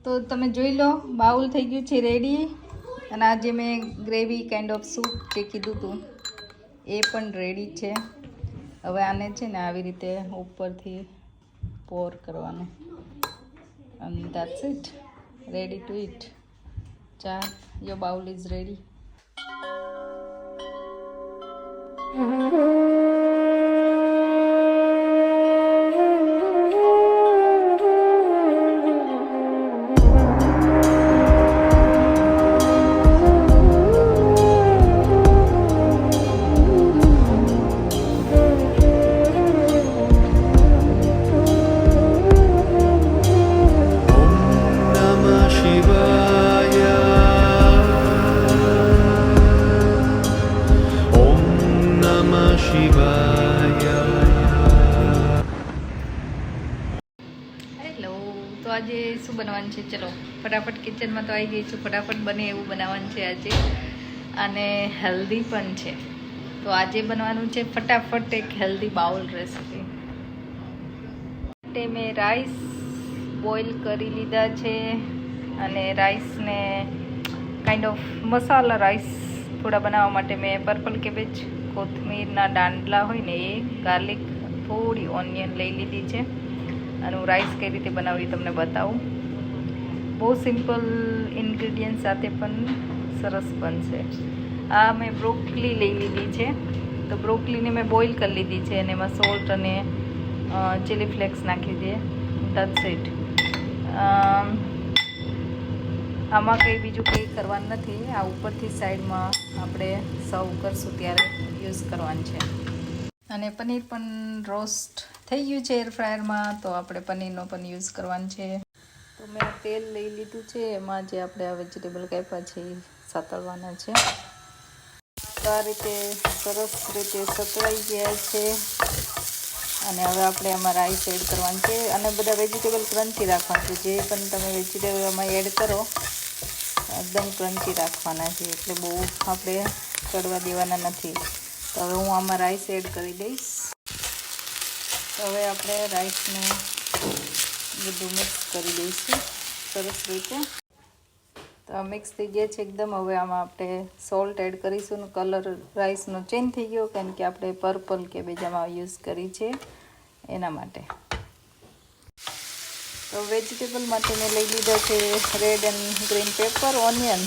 તો તમે જોઈ લો બાઉલ થઈ ગયું છે રેડી. અને આજે મેં ગ્રેવી કાઇન્ડ ઓફ સૂપ જે કીધું હતું એ પણ રેડી છે. હવે આને છે ને આવી રીતે ઉપરથી પોર કરવાનું and that's it, ready to eat. Char, your bowl is ready. આજે શું બનવાનું છે? ચલો ફટાફટ કિચનમાં તો આવી ગઈ છું. ફટાફટ બને એવું બનાવવાનું છે આજે, અને હેલ્ધી પણ છે. તો આજે બનવાનું છે ફટાફટ એક હેલ્ધી બાઉલ રેસીપી. મેં રાઈસ બોઇલ કરી લીધા છે, અને રાઈસને કાઇન્ડ ઓફ મસાલા રાઈસ થોડા બનાવવા માટે મેં પર્પલ કેબેજ, કોથમીરના દાંડલા હોય ને એ, ગાર્લિક, થોડી ઓનિયન લઈ લીધી છે. અને હું રાઈસ કઈ રીતે બનાવી તમને બતાવું. બહુ સિમ્પલ ઇન્ગ્રીડિયન્ટ સાથે પણ સરસ બનશે. આ મેં બ્રોકલી લઈ લીધી છે. તો બ્રોકલીને મેં બોઇલ કરી લીધી છે, અને એમાં સોલ્ટ અને ચીલી ફ્લેક્સ નાખી દઈએ. That's it. આમાં કંઈ બીજું કંઈ કરવાનું નથી. આ ઉપરથી સાઈડમાં આપણે સર્વ કરશું ત્યારે યુઝ કરવાનું છે. અને પનીર પણ રોસ્ટ થઈ ગયું છે એર ફ્રાયરમાં, તો આપણે પનીરનો પણ યુઝ કરવાનો છે. તો મેં તેલ લઈ લીધું છે, એમાં જે આપણે આ વેજીટેબલ કાપ્યા છે એ સાતળવાના છે. તો આ રીતે સરસ રીતે સતળાઈ ગયા છે. અને હવે આપણે આમાં રાઈસ એડ કરવાનું છે, અને બધા વેજીટેબલ ક્રન્ચી રાખવાનું છે. જે પણ તમે વેજીટેબલ આમાં એડ કરો એકદમ ક્રન્ચી રાખવાના છે, એટલે બહુ આપણે ચડવા દેવાના નથી. તો હવે હું આમાં રાઈસ એડ કરી દઈશ. તો હવે આપણે રાઈસને બધું મિક્સ કરી દઈશું સરસ રીતે. તો મિક્સ થઈ ગયા છે એકદમ. હવે આમાં આપણે સોલ્ટ એડ કરીશું. કલર રાઈસનો ચેન્જ થઈ ગયો, કારણ કે આપણે પર્પલ કેબેજ આમાં યુઝ કરી છે એના માટે. તો વેજીટેબલ માટે મેં લઈ લીધા છે red and green paper, onion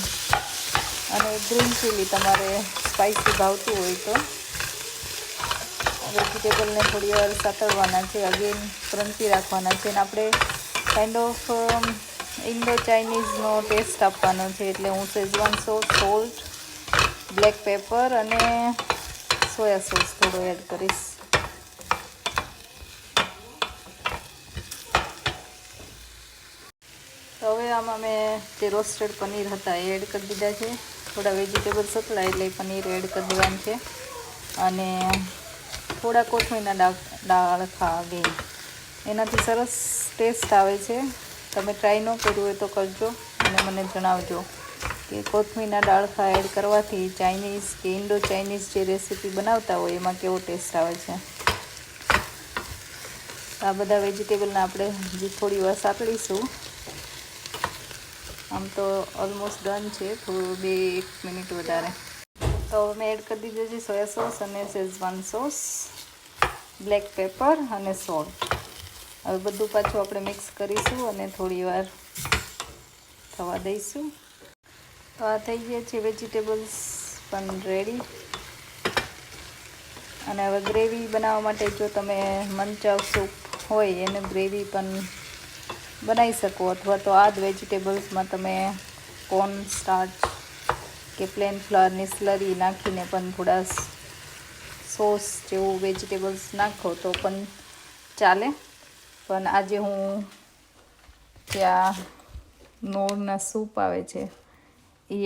અને ગ્રીન ચીલી. તમારે સ્પાઇસી ભાવતું હોય તો. વેજીટેબલને થોડી વાર સાતળવાના છે, અગેન ક્રન્ચી રાખવાના છે. અને આપણે કાઇન્ડ ઓફ ઇન્ડો ચાઇનીઝનો ટેસ્ટ આપવાનો છે, એટલે હું Schezwan sauce, salt, black paper અને સોયા સોસ થોડો એડ કરીશ. તો હવે આમાં મેં જે રોસ્ટેડ પનીર હતા એ એડ કરી દીધા છે. થોડા વેજીટેબલ સતળાય એટલે પનીર એડ કરી દેવાનું છે. અને થોડા કોથમીરના ડાળખા અગેન, એનાથી સરસ ટેસ્ટ આવે છે. તમે ટ્રાય ન કર્યું હોય તો કરજો અને મને જણાવજો કે કોથમીરના ડાળખા એડ કરવાથી ચાઇનીઝ કે ઇન્ડો ચાઇનીઝ જે રેસીપી બનાવતા હોય એમાં કેવો ટેસ્ટ આવે છે. આ બધા વેજીટેબલને આપણે હજી થોડી વાર સાતળીશું. આમ તો ઓલમોસ્ટ ડન છે, થોડું 2-1 મિનિટ વધારે. તો મેં એડ કરી દીધું છે સોયા સોસ અને શેઝવાન સોસ, બ્લેક પેપર અને સોલ્ટ. હવે બધું પાછું આપણે મિક્સ કરીશું અને થોડી વાર થવા દઈશું. તો આ થઈ ગયા છે વેજીટેબલ્સ પણ રેડી. અને હવે ગ્રેવી બનાવવા માટે જો તમે મંચાવ સૂપ હોય એને ગ્રેવી પણ બનાવી શકો, અથવા તો આ જ વેજીટેબલ્સમાં તમે કોર્ન સ્ટાર્ચ કે પ્લેન ફ્લાવરની સ્લરી નાખીને પણ થોડા સોસ જેવું વેજીટેબલ્સ નાખો તો પણ ચાલે. પણ આજે હું ત્યાં નોરના સૂપ આવે છે એ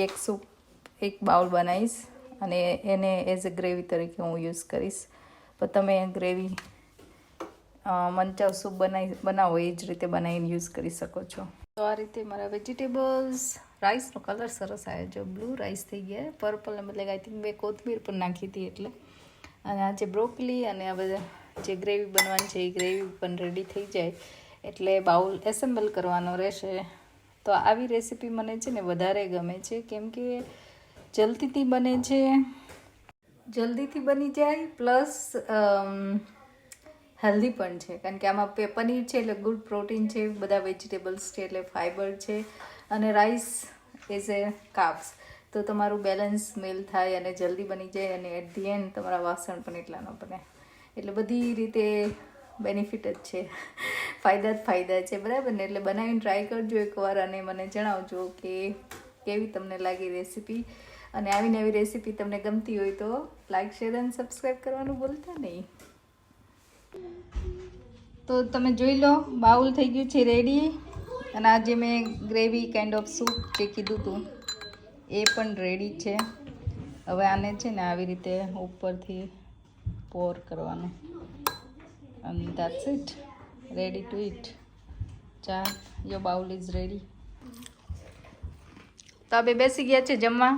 એક બાઉલ બનાવીશ, અને એને એઝ અ ગ્રેવી તરીકે હું યુઝ કરીશ. પણ તમે ગ્રેવી મંચાવ સૂપ બનાવો એ જ રીતે બનાવીને યુઝ કરી શકો છો. તો આ રીતે મારા વેજીટેબલ્સ, રાઈસનો કલર સરસ આવે છે, બ્લુ રાઈસ થઈ ગયા, પર્પલ મતલબ આઈ થિંક મેં કોથમીર પણ નાખી હતી એટલે. અને આ જે બ્રોકલી અને આ બધા જે ગ્રેવી બનવાની છે એ ગ્રેવી પણ રેડી થઈ જાય એટલે બાઉલ એસેમ્બલ કરવાનો રહેશે. તો આવી રેસીપી મને છે ને વધારે ગમે છે, કેમ કે જલ્દીથી બને છે, જલ્દીથી બની જાય, પ્લસ હેલ્ધી પણ છે, કારણ કે આમાં પનીર છે એટલે ગુડ પ્રોટીન છે, બધા વેજીટેબલ્સ છે એટલે ફાઈબર છે, અને રાઈસ ઇઝ એ કાર્બ્સ, તો તમારું બેલેન્સ મીલ થાય અને જલ્દી બની જાય, અને એટ ધી એન્ડ તમારા વાસણ પણ એટલા ન બને, એટલે બધી રીતે બેનિફિટ જ છે, ફાયદા જ ફાયદા છે, બરાબર ને? એટલે બનાવીને ટ્રાય કરજો એકવાર અને મને જણાવજો કે કેવી તમને લાગી રેસીપી, અને આવી નવી રેસીપી તમને ગમતી હોય તો લાઈક, શેર અને સબસ્ક્રાઈબ કરવાનું ભૂલતા નહીં. તો તમે જોઈ લો, બાઉલ થઈ ગયું છે રેડી, અને આ જે મેં ગ્રેવી કાઇન્ડ ઓફ સૂપ જે કીધું હતું એ પણ રેડી છે. હવે આને છે ને આવી રીતે ઉપરથી પોર કરવાનું, and that's it, ready to eat. ચા, your bowl is ready. તો હવે બેસી ગયા છે જમવા.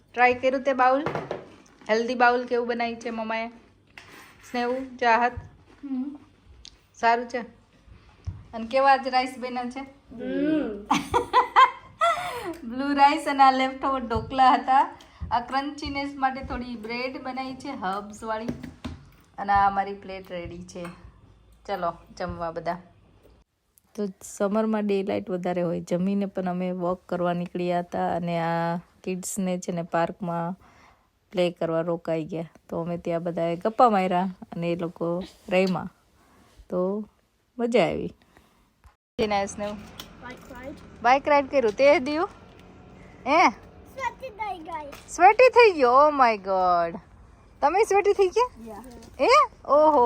ટ્રાય કર્યું તે બાઉલ, હેલ્ધી બાઉલ કેવું બનાવ્યું છે મમ્માએ? સ્નેહુ, ચાહત, સારું છે? અને કેવા જ રાઈસ બન્યા છે? બ્લુ રાઈસ, અને આ લેફ્ટ ઓવર ઢોકળા હતા. આ ક્રન્ચીનેસ માટે થોડી બ્રેડ બનાવી છે હર્બ્સ વાળી, અને આ અમારી પ્લેટ રેડી છે. ચલો જમવા બધા. તો સમરમાં ડે લાઇટ વધારે હોય, જમીને પણ અમે વોક કરવા નીકળ્યા હતા, અને આ કિડ્સને છે ને પાર્કમાં પ્લે કરવા રોકાઈ ગયા, તો અમે ત્યાં બધાએ ગપ્પા માર્યા અને એ લોકો રમ્યા, તો મજા આવી. બાઇક રાઈડ કર્યું તે દિયું? સ્વેટી થઈ ગયો? ઓ માય ગોડ, તમે સ્વેટી થઈ ગયા? ઓહો,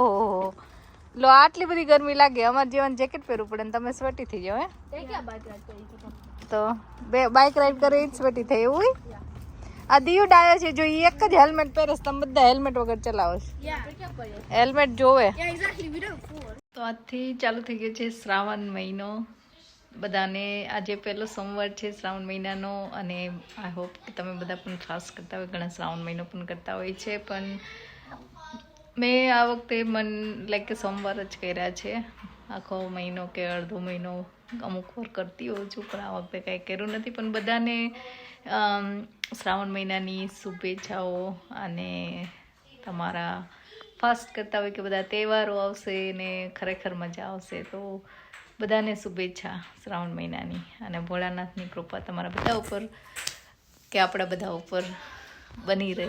લો આટલી બધી ગરમી લાગે, અમારે જીવન જેકેટ પહેરવું પડે ને તમે સ્વેટી થઈ જાઓ. તો બાઇક રાઈડ કરે એ જ સ્વેટી થઈ એવું હોય? આ દિયું ડાયા છે, જો એ એક જ હેલ્મેટ પહેરે, તમે બધા હેલ્મેટ વગર ચલાવો છો. હેલ્મેટ જોવે. તો આજથી ચાલુ થઈ ગયો છે શ્રાવણ મહિનો. બધાને આજે પહેલો સોમવાર છે શ્રાવણ મહિનાનો, અને આઈ હોપ કે તમે બધા પણ ફાસ્ટ કરતા હોય, ઘણા શ્રાવણ મહિનો પણ કરતા હોય છે, પણ મેં આ વખતે લાઈક સોમવાર જ કર્યા છે. આખો મહિનો કે અડધો મહિનો અમુક વાર કરતી હોઉં છું, પણ આ વખતે કાંઈ કર્યું નથી. પણ બધાને શ્રાવણ મહિનાની શુભેચ્છાઓ, અને તમારા ફાસ્ટ કરતા હોય કે બધા તહેવારો આવશે ને ખરેખર મજા આવશે, તો બધાને શુભેચ્છા શ્રાવણ મહિનાની, અને ભોળાનાથની કૃપા તમારા બધા ઉપર કે આપણા બધા ઉપર બની રહે.